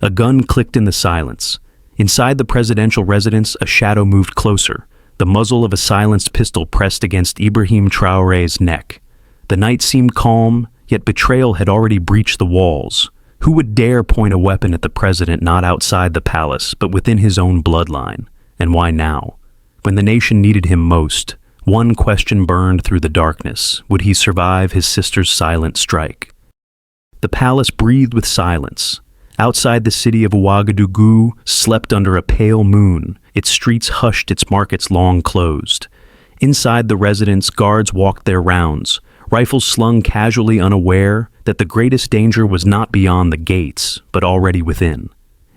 A gun clicked in the silence. Inside the presidential residence, a shadow moved closer, the muzzle of a silenced pistol pressed against Ibrahim Traoré's neck. The night seemed calm, yet betrayal had already breached the walls. Who would dare point a weapon at the president not outside the palace, but within his own bloodline? And why now? When the nation needed him most, one question burned through the darkness. Would he survive his sister's silent strike? The palace breathed with silence. Outside the city of Ouagadougou slept under a pale moon, its streets hushed, its markets long closed. Inside the residence, guards walked their rounds, rifles slung casually, unaware that the greatest danger was not beyond the gates, but already within.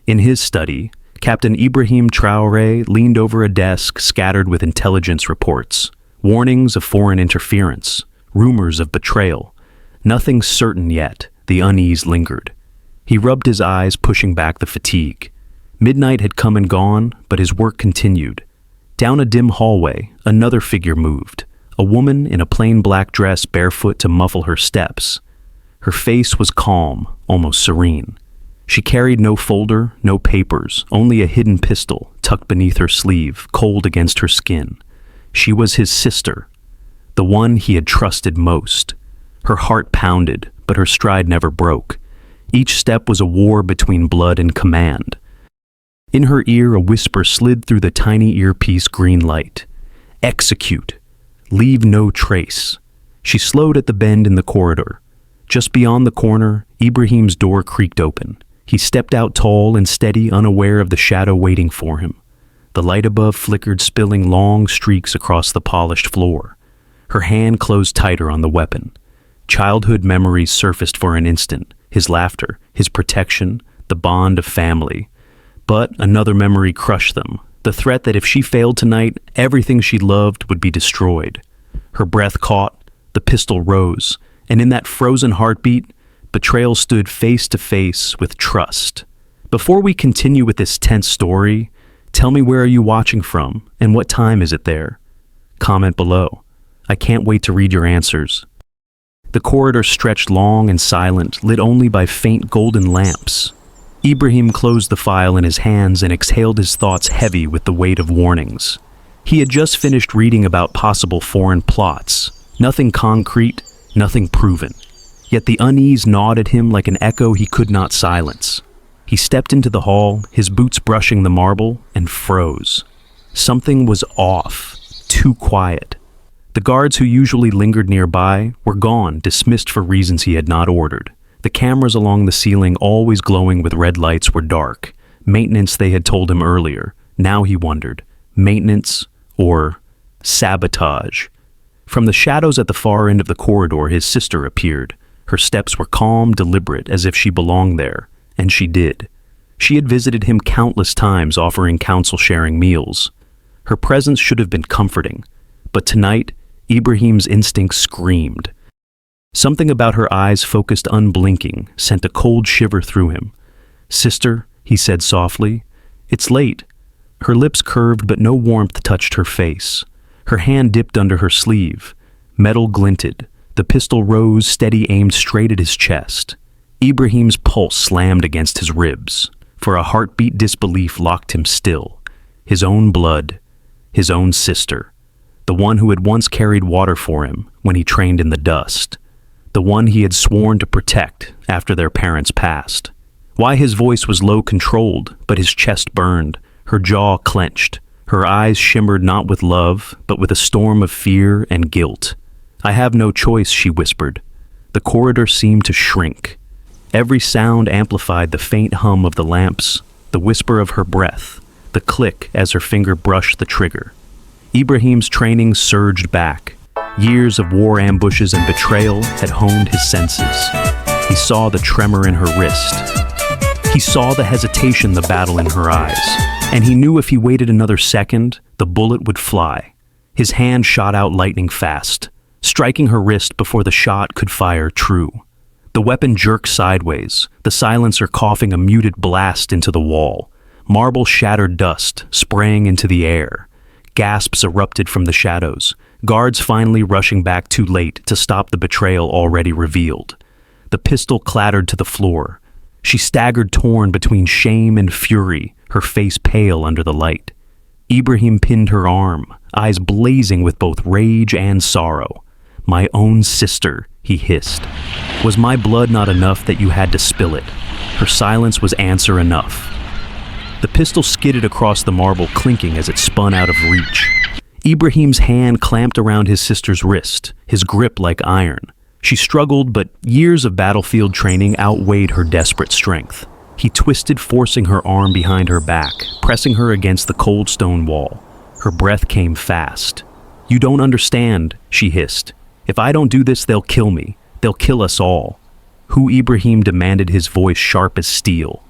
In his study, Captain Ibrahim Traoré leaned over a desk scattered with intelligence reports, warnings of foreign interference, rumors of betrayal. Nothing certain yet, the unease lingered. He rubbed his eyes, pushing back the fatigue. Midnight had come and gone, but his work continued. Down a dim hallway, another figure moved, a woman in a plain black dress, barefoot to muffle her steps. Her face was calm, almost serene. She carried no folder, no papers, only a hidden pistol tucked beneath her sleeve, cold against her skin. She was his sister, the one he had trusted most. Her heart pounded, but her stride never broke. Each step was a war between blood and command. In her ear, a whisper slid through the tiny earpiece green light. Execute. Leave no trace. She slowed at the bend in the corridor. Just beyond the corner, Ibrahim's door creaked open. He stepped out tall and steady, unaware of the shadow waiting for him. The light above flickered, spilling long streaks across the polished floor. Her hand closed tighter on the weapon. Childhood memories surfaced for an instant, his laughter, his protection, the bond of family. But another memory crushed them, the threat that if she failed tonight, everything she loved would be destroyed. Her breath caught, the pistol rose, and in that frozen heartbeat, betrayal stood face to face with trust. Before we continue with this tense story, tell me, where are you watching from, and what time is it there? Comment below. I can't wait to read your answers. The corridor stretched long and silent, lit only by faint golden lamps. Ibrahim closed the file in his hands and exhaled, his thoughts heavy with the weight of warnings. He had just finished reading about possible foreign plots. Nothing concrete, nothing proven. Yet the unease gnawed at him like an echo he could not silence. He stepped into the hall, his boots brushing the marble, and froze. Something was off, too quiet. The guards who usually lingered nearby were gone, dismissed for reasons he had not ordered. The cameras along the ceiling, always glowing with red lights, were dark. Maintenance, they had told him earlier. Now he wondered, maintenance or sabotage? From the shadows at the far end of the corridor, his sister appeared. Her steps were calm, deliberate, as if she belonged there, and she did. She had visited him countless times, offering counsel, sharing meals. Her presence should have been comforting, but tonight, Ibrahim's instincts screamed. Something about her eyes, focused unblinking, sent a cold shiver through him. "Sister," he said softly, "it's late." Her lips curved, but no warmth touched her face. Her hand dipped under her sleeve. Metal glinted. The pistol rose, steady, aimed straight at his chest. Ibrahim's pulse slammed against his ribs. For a heartbeat, disbelief locked him still. His own blood, his own sister. The one who had once carried water for him when he trained in the dust. The one he had sworn to protect after their parents passed. Why his voice was low, controlled, but his chest burned, her jaw clenched. Her eyes shimmered not with love, but with a storm of fear and guilt. "I have no choice," she whispered. The corridor seemed to shrink. Every sound amplified, the faint hum of the lamps, the whisper of her breath, the click as her finger brushed the trigger. Ibrahim's training surged back. Years of war ambushes and betrayal had honed his senses. He saw the tremor in her wrist. He saw the hesitation, the battle in her eyes. And he knew if he waited another second, the bullet would fly. His hand shot out lightning fast, striking her wrist before the shot could fire true. The weapon jerked sideways, the silencer coughing a muted blast into the wall. Marble shattered dust, spraying into the air. Gasps erupted from the shadows, guards finally rushing back too late to stop the betrayal already revealed. The pistol clattered to the floor. She staggered, torn between shame and fury, her face pale under the light. Ibrahim pinned her arm, eyes blazing with both rage and sorrow. "My own sister," he hissed. "Was my blood not enough that you had to spill it?" Her silence was answer enough. The pistol skidded across the marble, clinking as it spun out of reach. Ibrahim's hand clamped around his sister's wrist, his grip like iron. She struggled, but years of battlefield training outweighed her desperate strength. He twisted, forcing her arm behind her back, pressing her against the cold stone wall. Her breath came fast. "You don't understand," she hissed. "If I don't do this, they'll kill me. They'll kill us all." "Who?" Ibrahim demanded, his voice sharp as steel.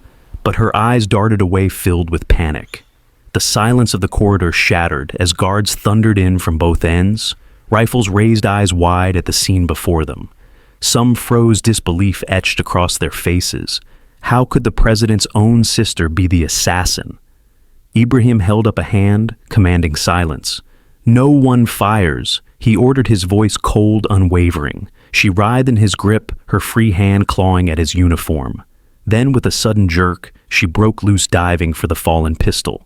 But her eyes darted away, filled with panic. The silence of the corridor shattered as guards thundered in from both ends, rifles raised, eyes wide at the scene before them. Some froze, disbelief etched across their faces. How could the president's own sister be the assassin? Ibrahim held up a hand, commanding silence. "No one fires," he ordered, his voice cold, unwavering. She writhed in his grip, her free hand clawing at his uniform. Then, with a sudden jerk, she broke loose, diving for the fallen pistol.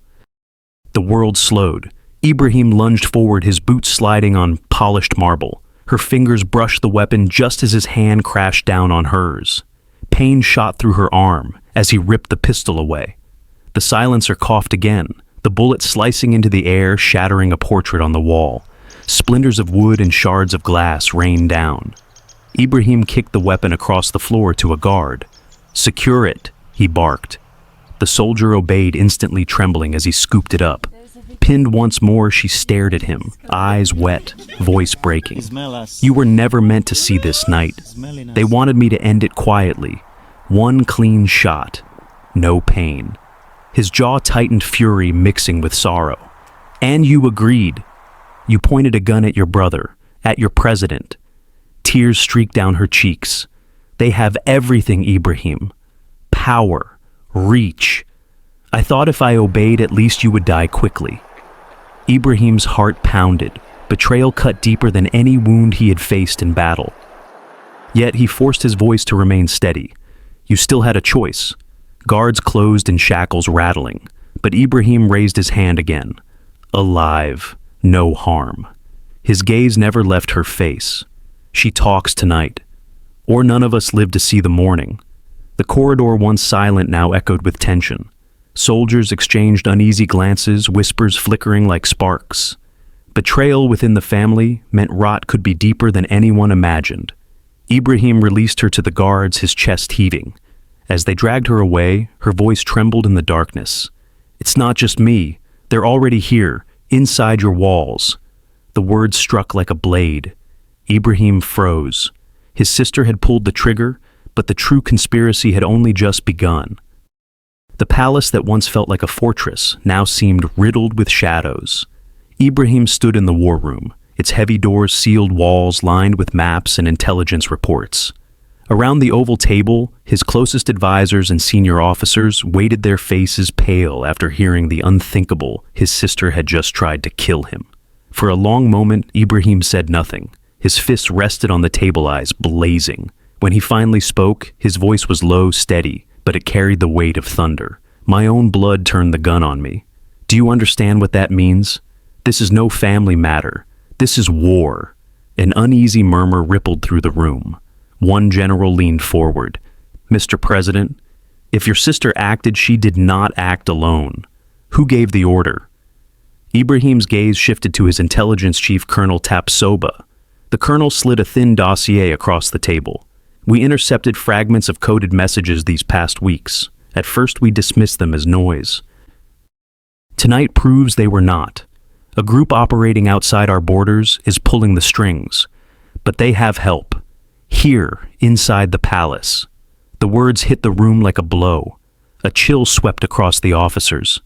The world slowed. Ibrahim lunged forward, his boots sliding on polished marble. Her fingers brushed the weapon just as his hand crashed down on hers. Pain shot through her arm as he ripped the pistol away. The silencer coughed again, the bullet slicing into the air, shattering a portrait on the wall. Splinters of wood and shards of glass rained down. Ibrahim kicked the weapon across the floor to a guard. "Secure it," he barked. The soldier obeyed, instantly trembling as he scooped it up. Pinned once more, she stared at him, eyes wet, voice breaking. "You were never meant to see this night. They wanted me to end it quietly. One clean shot. No pain." His jaw tightened, fury mixing with sorrow. "And you agreed. You pointed a gun at your brother, at your president." Tears streaked down her cheeks. "They have everything, Ibrahim. Power, reach. I thought if I obeyed, at least you would die quickly." Ibrahim's heart pounded. Betrayal cut deeper than any wound he had faced in battle. Yet he forced his voice to remain steady. "You still had a choice." Guards closed in shackles, rattling, but Ibrahim raised his hand again. "Alive, no harm." His gaze never left her face. "She talks tonight. Or none of us live to see the morning." The corridor, once silent, now echoed with tension. Soldiers exchanged uneasy glances, whispers flickering like sparks. Betrayal within the family meant rot could be deeper than anyone imagined. Ibrahim released her to the guards, his chest heaving. As they dragged her away, her voice trembled in the darkness. "It's not just me. They're already here, inside your walls." The words struck like a blade. Ibrahim froze. His sister had pulled the trigger, but the true conspiracy had only just begun. The palace that once felt like a fortress now seemed riddled with shadows. Ibrahim stood in the war room, its heavy doors, sealed walls lined with maps and intelligence reports. Around the oval table, his closest advisors and senior officers waited, their faces pale after hearing the unthinkable: his sister had just tried to kill him. For a long moment, Ibrahim said nothing. His fists rested on the table, eyes blazing. When he finally spoke, his voice was low, steady, but it carried the weight of thunder. "My own blood turned the gun on me. Do you understand what that means? This is no family matter. This is war." An uneasy murmur rippled through the room. One general leaned forward. "Mr. President, if your sister acted, she did not act alone. Who gave the order?" Ibrahim's gaze shifted to his intelligence chief, Colonel Tapsoba. The colonel slid a thin dossier across the table. "We intercepted fragments of coded messages these past weeks. At first we dismissed them as noise. Tonight proves they were not. A group operating outside our borders is pulling the strings. But they have help. Here, inside the palace." The words hit the room like a blow. A chill swept across the officers.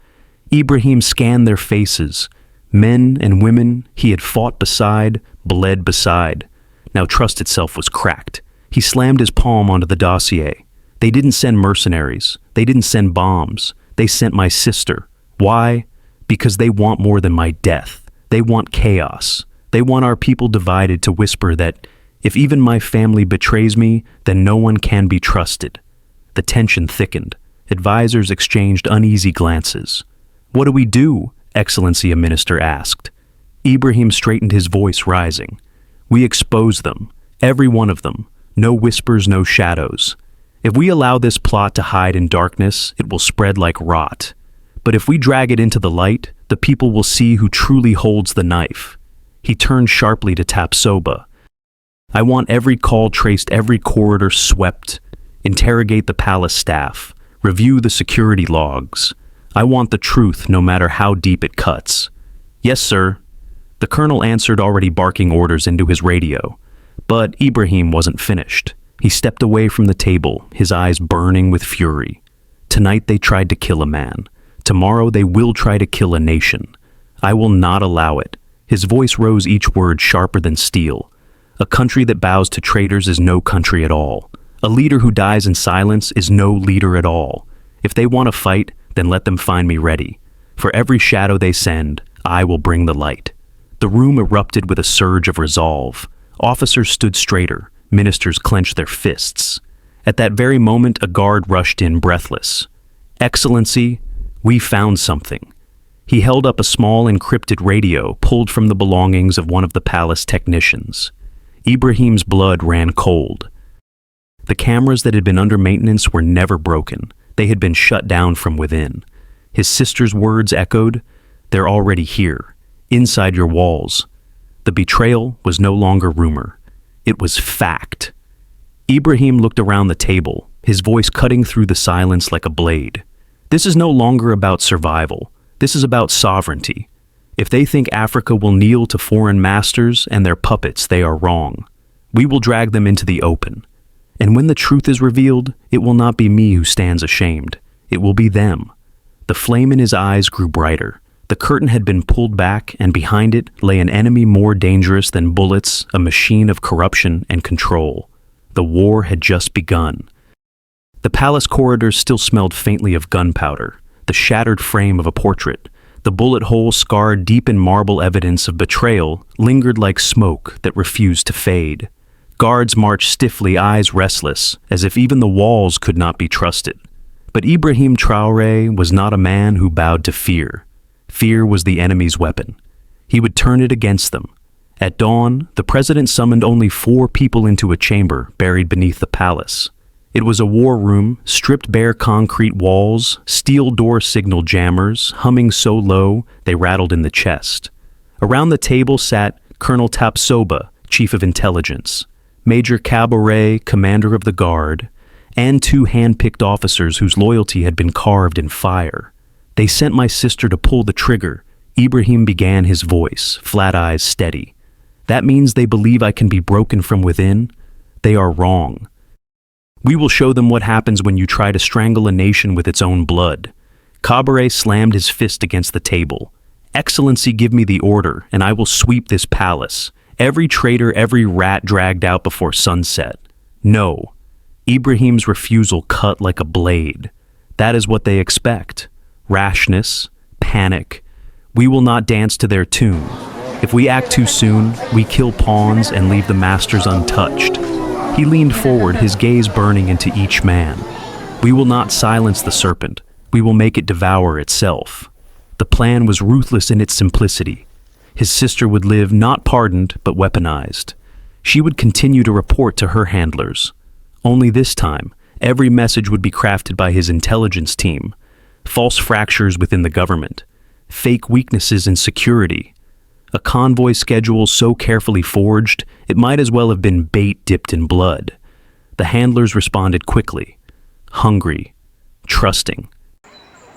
Ibrahim scanned their faces. Men and women he had fought beside, bled beside. Now trust itself was cracked. He slammed his palm onto the dossier. "They didn't send mercenaries. They didn't send bombs. They sent my sister. Why? Because they want more than my death. They want chaos. They want our people divided, to whisper that if even my family betrays me, then no one can be trusted. The tension thickened. Advisors exchanged uneasy glances. "What do we do?" Excellency, a minister asked. Ibrahim straightened his voice, rising. "We expose them, every one of them. No whispers, no shadows. If we allow this plot to hide in darkness, it will spread like rot. But if we drag it into the light, the people will see who truly holds the knife." He turned sharply to Tapsoba. "I want every call traced, every corridor swept. Interrogate the palace staff. Review the security logs. I want the truth, no matter how deep it cuts." "Yes, sir." The colonel answered, already barking orders into his radio. But Ibrahim wasn't finished. He stepped away from the table, his eyes burning with fury. Tonight they tried to kill a man. Tomorrow they will try to kill a nation. I will not allow it. His voice rose, each word sharper than steel. A country that bows to traitors is no country at all. A leader who dies in silence is no leader at all. If they want to fight, then let them find me ready. For every shadow they send, I will bring the light. The room erupted with a surge of resolve. Officers stood straighter. Ministers clenched their fists. At that very moment, a guard rushed in, breathless. "Excellency, we found something." He held up a small encrypted radio pulled from the belongings of one of the palace technicians. Ibrahim's blood ran cold. The cameras that had been under maintenance were never broken. They had been shut down from within. His sister's words echoed, "They're already here, inside your walls." The betrayal was no longer rumor. It was fact. Ibrahim looked around the table, his voice cutting through the silence like a blade. This is no longer about survival. This is about sovereignty. If they think Africa will kneel to foreign masters and their puppets, they are wrong. We will drag them into the open. And when the truth is revealed, it will not be me who stands ashamed. It will be them. The flame in his eyes grew brighter. The curtain had been pulled back, and behind it lay an enemy more dangerous than bullets, a machine of corruption and control. The war had just begun. The palace corridors still smelled faintly of gunpowder, the shattered frame of a portrait. The bullet hole scarred deep in marble, evidence of betrayal, lingered like smoke that refused to fade. Guards marched stiffly, eyes restless, as if even the walls could not be trusted. But Ibrahim Traoré was not a man who bowed to fear. Fear was the enemy's weapon. He would turn it against them. At dawn, the president summoned only 4 people into a chamber buried beneath the palace. It was a war room, stripped bare concrete walls, steel door signal jammers, humming so low they rattled in the chest. Around the table sat Colonel Tapsoba, Chief of Intelligence, Major Caboret, Commander of the Guard, and 2 hand-picked officers whose loyalty had been carved in fire. "They sent my sister to pull the trigger," Ibrahim began, his voice, flat eyes steady. "That means they believe I can be broken from within? They are wrong. We will show them what happens when you try to strangle a nation with its own blood." Caboret slammed his fist against the table. "Excellency, give me the order, and I will sweep this palace. Every traitor, every rat dragged out before sunset." "No." Ibrahim's refusal cut like a blade. "That is what they expect. Rashness, panic. We will not dance to their tune. If we act too soon, we kill pawns and leave the masters untouched." He leaned forward, his gaze burning into each man. "We will not silence the serpent. We will make it devour itself." The plan was ruthless in its simplicity. His sister would live not pardoned, but weaponized. She would continue to report to her handlers. Only this time, every message would be crafted by his intelligence team. False fractures within the government. Fake weaknesses in security. A convoy schedule so carefully forged, it might as well have been bait dipped in blood. The handlers responded quickly. Hungry. Trusting.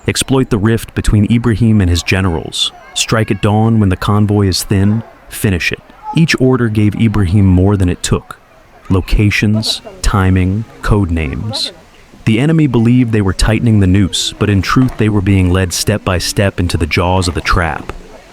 Exploit the rift between Ibrahim and his generals. Strike at dawn when the convoy is thin. Finish it. Each order gave Ibrahim more than it took. Locations, timing, code names. The enemy believed they were tightening the noose, but in truth they were being led step by step into the jaws of the trap.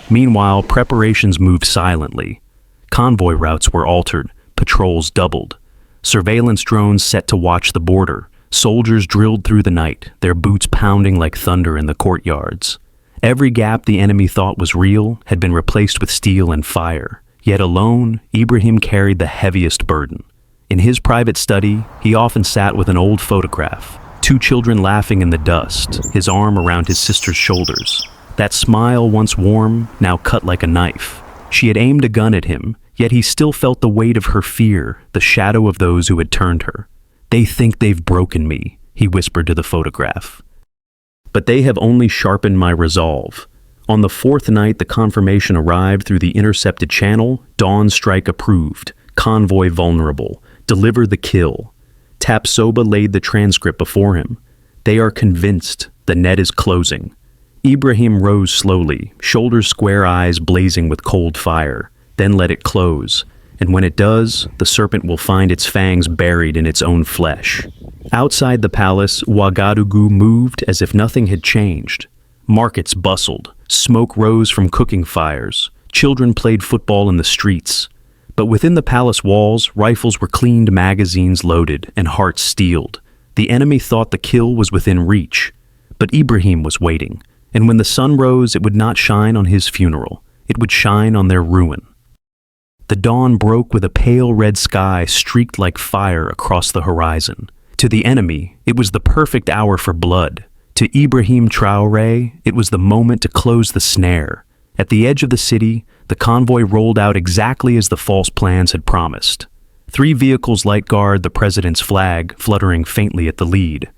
Meanwhile, preparations moved silently. Convoy routes were altered, patrols doubled. Surveillance drones set to watch the border. Soldiers drilled through the night, their boots pounding like thunder in the courtyards. Every gap the enemy thought was real had been replaced with steel and fire. Yet alone, Ibrahim carried the heaviest burden. In his private study, he often sat with an old photograph, Two children laughing in the dust, his arm around his sister's shoulders. That smile, once warm, now cut like a knife. She had aimed a gun at him, yet he still felt the weight of her fear, the shadow of those who had turned her. "They think they've broken me," he whispered to the photograph. "But they have only sharpened my resolve." On the fourth night, the confirmation arrived through the intercepted channel. Dawn strike approved. Convoy vulnerable. Deliver the kill. Tapsoba laid the transcript before him. They are convinced the net is closing. Ibrahim rose slowly, shoulders square, eyes blazing with cold fire. Then let it close. And when it does, the serpent will find its fangs buried in its own flesh. Outside the palace, Ouagadougou moved as if nothing had changed. Markets bustled. Smoke rose from cooking fires. Children played football in the streets. But within the palace walls, rifles were cleaned, magazines loaded, and hearts steeled. The enemy thought the kill was within reach. But Ibrahim was waiting. And when the sun rose, it would not shine on his funeral. It would shine on their ruin. The dawn broke with a pale red sky streaked like fire across the horizon. To the enemy, it was the perfect hour for blood. To Ibrahim Traoré, it was the moment to close the snare. At the edge of the city, the convoy rolled out exactly as the false plans had promised. 3 vehicles light guard the president's flag, fluttering faintly at the lead.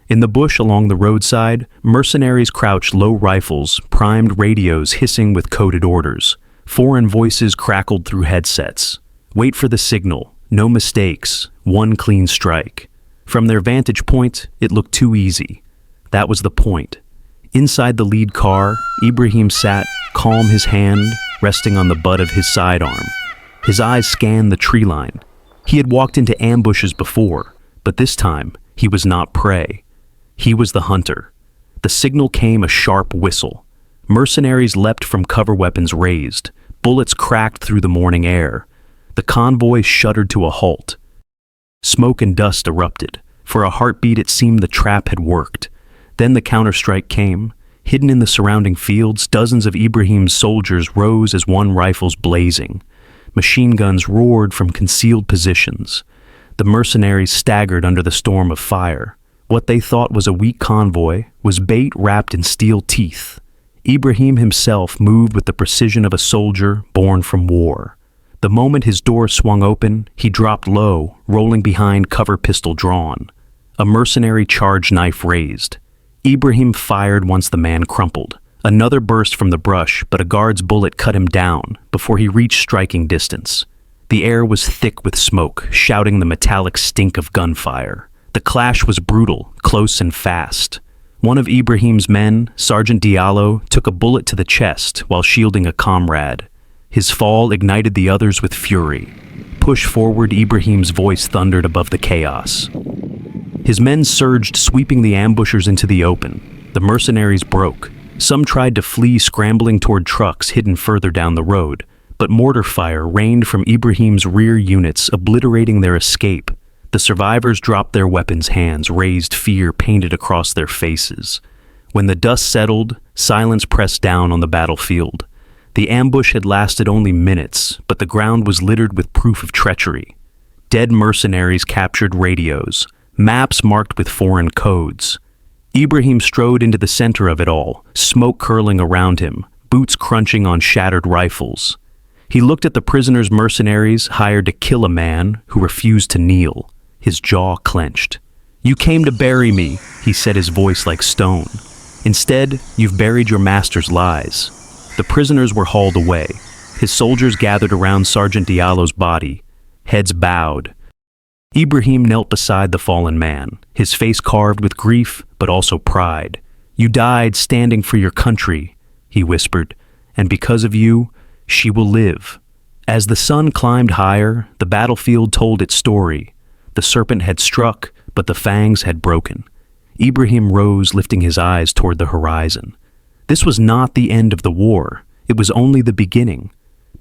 In the bush along the roadside, mercenaries crouched, low rifles, primed radios hissing with coded orders. Foreign voices crackled through headsets. Wait for the signal. No mistakes. One clean strike. From their vantage point, it looked too easy. That was the point. Inside the lead car, Ibrahim sat, calm, his hand resting on the butt of his sidearm. His eyes scanned the tree line. He had walked into ambushes before, but this time, he was not prey. He was the hunter. The signal came, a sharp whistle. Mercenaries leapt from cover, weapons raised. Bullets cracked through the morning air. The convoy shuddered to a halt. Smoke and dust erupted. For a heartbeat, it seemed the trap had worked. Then the counterstrike came. Hidden in the surrounding fields, dozens of Ibrahim's soldiers rose as one, rifles blazing. Machine guns roared from concealed positions. The mercenaries staggered under the storm of fire. What they thought was a weak convoy was bait wrapped in steel teeth. Ibrahim himself moved with the precision of a soldier born from war. The moment his door swung open, he dropped low, rolling behind, cover pistol drawn. A mercenary charge knife raised. Ibrahim fired once the man crumpled. Another burst from the brush, but a guard's bullet cut him down before he reached striking distance. The air was thick with smoke, shouting the metallic stink of gunfire. The clash was brutal, close and fast. One of Ibrahim's men, Sergeant Diallo, took a bullet to the chest while shielding a comrade. His fall ignited the others with fury. Push forward, Ibrahim's voice thundered above the chaos. His men surged, sweeping the ambushers into the open. The mercenaries broke. Some tried to flee, scrambling toward trucks hidden further down the road. But mortar fire rained from Ibrahim's rear units, obliterating their escape. The survivors dropped their weapons, hands raised, fear painted across their faces. When the dust settled, silence pressed down on the battlefield. The ambush had lasted only minutes, but the ground was littered with proof of treachery. Dead mercenaries captured radios, maps marked with foreign codes. Ibrahim strode into the center of it all, smoke curling around him, boots crunching on shattered rifles. He looked at the prisoners, mercenaries hired to kill a man who refused to kneel. His jaw clenched. "You came to bury me," he said, his voice like stone. "Instead, you've buried your master's lies." The prisoners were hauled away. His soldiers gathered around Sergeant Diallo's body, heads bowed. Ibrahim knelt beside the fallen man, his face carved with grief, but also pride. "You died standing for your country," he whispered, "and because of you, she will live." As the sun climbed higher, the battlefield told its story. The serpent had struck, but the fangs had broken. Ibrahim rose, lifting his eyes toward the horizon. This was not the end of the war. It was only the beginning.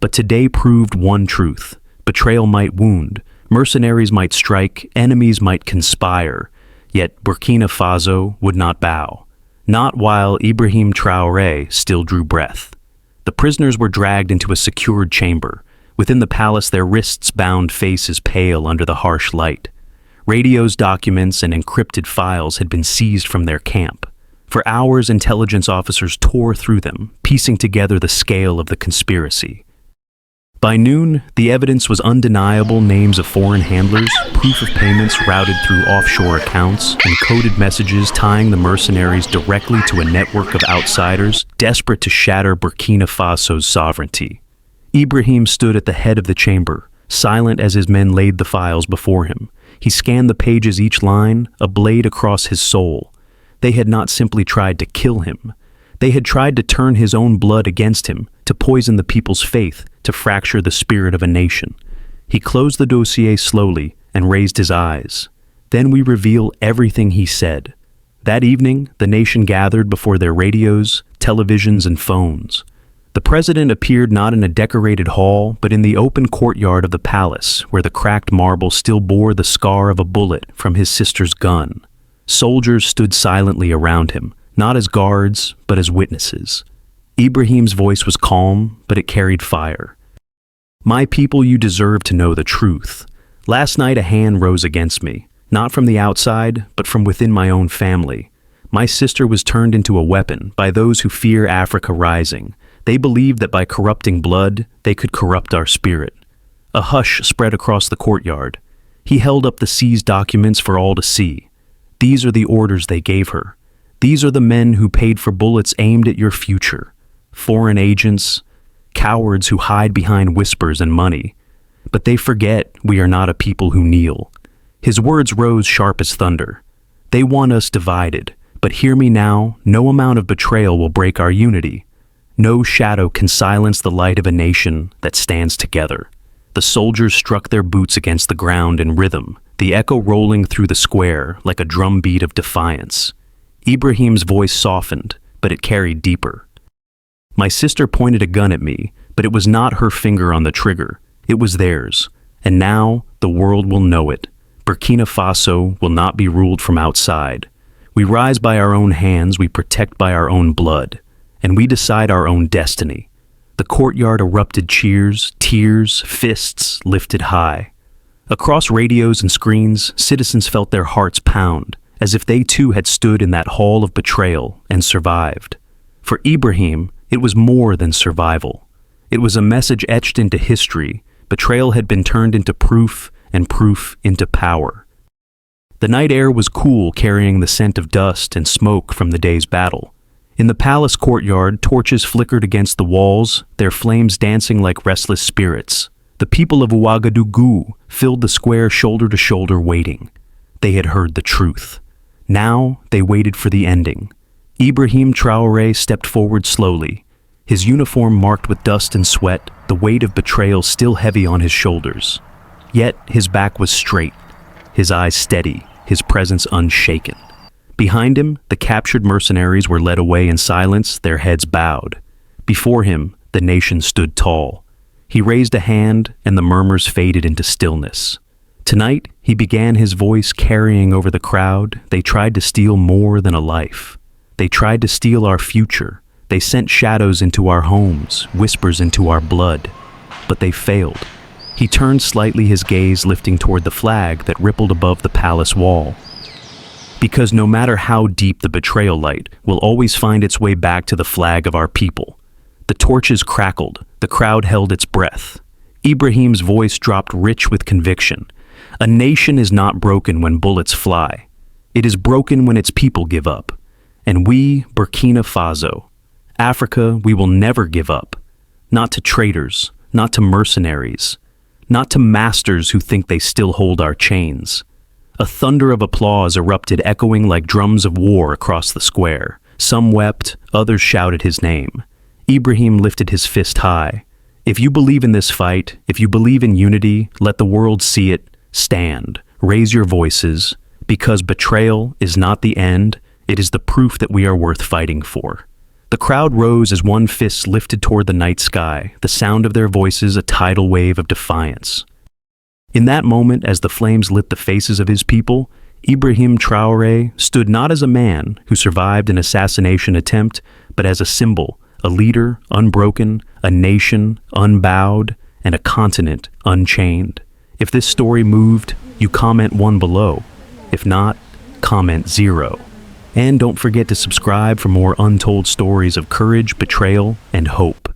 But today proved one truth. Betrayal might wound. Mercenaries might strike. Enemies might conspire. Yet Burkina Faso would not bow. Not while Ibrahim Traoré still drew breath. The prisoners were dragged into a secured chamber. Within the palace, their wrists bound, faces pale under the harsh light. Radios, documents, and encrypted files had been seized from their camp. For hours, intelligence officers tore through them, piecing together the scale of the conspiracy. By noon, the evidence was undeniable: names of foreign handlers, proof of payments routed through offshore accounts, and coded messages tying the mercenaries directly to a network of outsiders desperate to shatter Burkina Faso's sovereignty. Ibrahim stood at the head of the chamber, silent as his men laid the files before him. He scanned the pages, each line a blade across his soul. They had not simply tried to kill him. They had tried to turn his own blood against him, to poison the people's faith, to fracture the spirit of a nation. He closed the dossier slowly and raised his eyes. Then we reveal everything he said. That evening, the nation gathered before their radios, televisions, and phones. The president appeared not in a decorated hall, but in the open courtyard of the palace, where the cracked marble still bore the scar of a bullet from his sister's gun. Soldiers stood silently around him, not as guards, but as witnesses. Ibrahim's voice was calm, but it carried fire. "My people, you deserve to know the truth. Last night a hand rose against me, not from the outside, but from within my own family. My sister was turned into a weapon by those who fear Africa rising. They believed that by corrupting blood, they could corrupt our spirit." A hush spread across the courtyard. He held up the seized documents for all to see. "These are the orders they gave her. These are the men who paid for bullets aimed at your future. Foreign agents, cowards who hide behind whispers and money. But they forget we are not a people who kneel." His words rose sharp as thunder. "They want us divided, but hear me now, no amount of betrayal will break our unity. No shadow can silence the light of a nation that stands together." The soldiers struck their boots against the ground in rhythm, the echo rolling through the square like a drumbeat of defiance. Ibrahim's voice softened, but it carried deeper. "My sister pointed a gun at me, but it was not her finger on the trigger. It was theirs. And now the world will know it. Burkina Faso will not be ruled from outside. We rise by our own hands, we protect by our own blood, and we decide our own destiny." The courtyard erupted cheers, tears, fists lifted high. Across radios and screens, citizens felt their hearts pound, as if they too had stood in that hall of betrayal and survived. For Ibrahim, it was more than survival. It was a message etched into history. Betrayal had been turned into proof, and proof into power. The night air was cool, carrying the scent of dust and smoke from the day's battle. In the palace courtyard, torches flickered against the walls, their flames dancing like restless spirits. The people of Ouagadougou filled the square shoulder to shoulder, waiting. They had heard the truth. Now they waited for the ending. Ibrahim Traoré stepped forward slowly, his uniform marked with dust and sweat, the weight of betrayal still heavy on his shoulders. Yet his back was straight, his eyes steady, his presence unshaken. Behind him, the captured mercenaries were led away in silence, their heads bowed. Before him, the nation stood tall. He raised a hand, and the murmurs faded into stillness. Tonight, he began, his voice carrying over the crowd. They tried to steal more than a life. They tried to steal our future. They sent shadows into our homes, whispers into our blood. But they failed. He turned slightly, his gaze lifting toward the flag that rippled above the palace wall. Because no matter how deep the betrayal light will always find its way back to the flag of our people. The torches crackled, the crowd held its breath. Ibrahim's voice dropped rich with conviction. "A nation is not broken when bullets fly. It is broken when its people give up. And we, Burkina Faso, Africa, we will never give up. Not to traitors, not to mercenaries, not to masters who think they still hold our chains." A thunder of applause erupted, echoing like drums of war across the square. Some wept, others shouted his name. Ibrahim lifted his fist high. "If you believe in this fight, if you believe in unity, let the world see it. Stand, raise your voices, because betrayal is not the end, it is the proof that we are worth fighting for." The crowd rose as one fist lifted toward the night sky, the sound of their voices a tidal wave of defiance. In that moment, as the flames lit the faces of his people, Ibrahim Traoré stood not as a man who survived an assassination attempt, but as a symbol, a leader unbroken, a nation unbowed, and a continent unchained. If this story moved, you comment 1 below. If not, comment 0. And don't forget to subscribe for more untold stories of courage, betrayal, and hope.